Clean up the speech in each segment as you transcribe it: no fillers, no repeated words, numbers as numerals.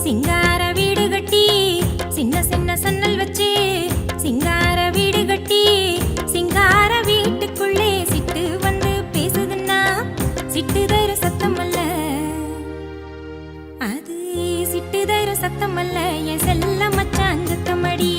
சிங்கார வீடு கட்டி சின்ன சின்ன சன்னல் வச்சு சிங்கார வீடு கட்டி சிங்கார வீட்டுக்குள்ளே சிட்டு வந்து பேசுதுன்னா சிட்டு தர சத்தம் அல்ல, அது சிட்டு தர சத்தம் அல்ல, என் செல்ல மச்சான் சத்தமடி.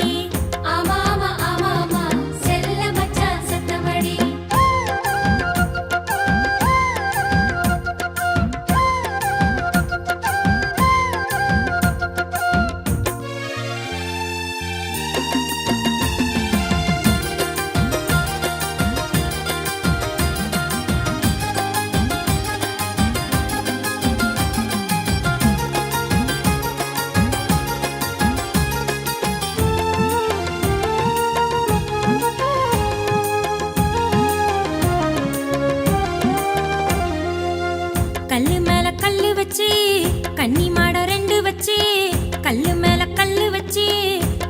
கல்லு மேல கல்லு வச்சு கன்னி மாட ரெண்டு வச்சு, கல்லு மேல கல்லு வச்சு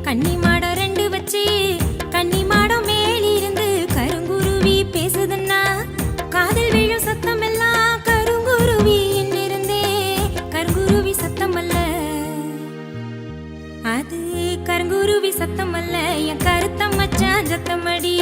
கன்னி மாட ரெண்டு வச்சு, கன்னி மாடம் மேலிருந்து கருங்குருவி பேசுதுன்னா காதில் விழும் சத்தம் எல்லாம் கருங்குருவி இருந்தே கருங்குருவி சத்தம் அல்ல, அது கருங்குருவி சத்தம் அல்ல, என் கருத்த மச்சான் சத்தமடி.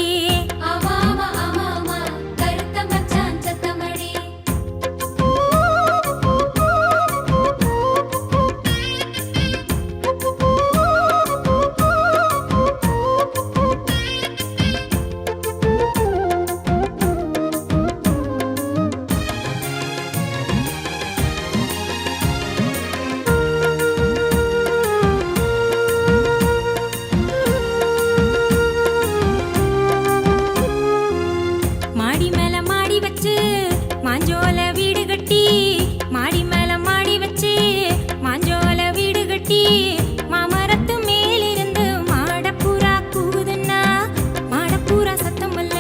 மாடி மேல மாடி வச்சு மாஞ்சோல வீடு கட்டி, மாடி மேல மாடி வச்சு மாஞ்சோல வீடு கட்டி, மாமரத்து மேலிருந்து மாடப்புறா கூவுதுன்னா மாடப்புறா சத்தம் அல்ல,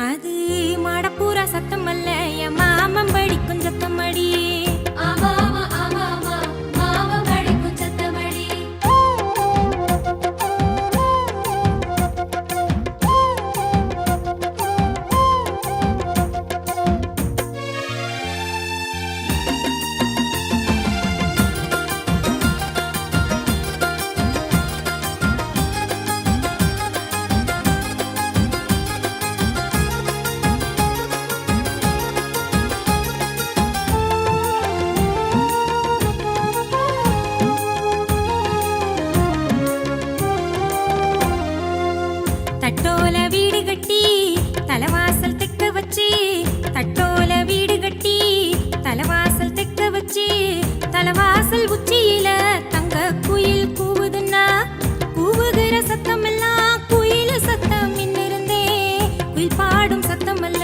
அது மாடப்புறா சத்தம் அல்ல, என் மாமன் படிக்கும் சத்தமடி. தட்டோல வீடு கட்டி தலவாசல் தெக்க வச்சு, தட்டோல வீடு கட்டி தலவாசல் தெக்க வச்சு, தலவாசல் உச்சியில தங்க குயில் கூவுதுன்னா கூவுகிற சத்தம் எல்லாம் குயில் சத்தம் இருந்தே குயில் பாடும் சத்தம் அல்ல,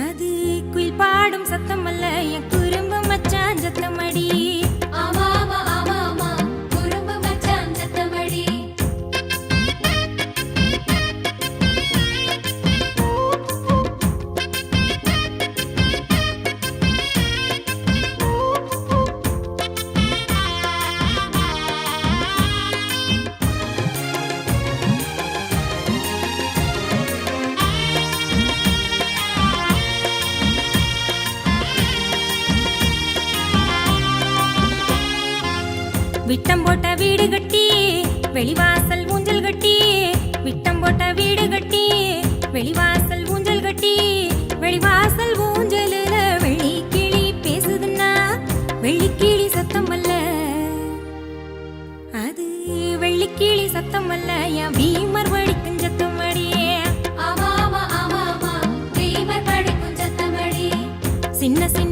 அது குயில் பாடும் சத்தம் அல்ல, என் குறும்பு மச்சான் சத்தமடி. விட்டம் போட்ட வீடு கட்டி வெளிவாசல் ஊஞ்சல் கட்டி, விட்டம் போட்ட வீடு கட்டி வெளிவாசல் ஊஞ்சல் கட்டி, வெளிவாசல் ஊஞ்சலுல வெள்ளிக்கிளி பேசுதுன்னா வெள்ளிக்கிளி சத்தம் அல்ல, அது வெள்ளிக்கிளி சத்தம் அல்ல, என் பீமர் வடிக்கும் சத்தமடி. சின்ன சின்ன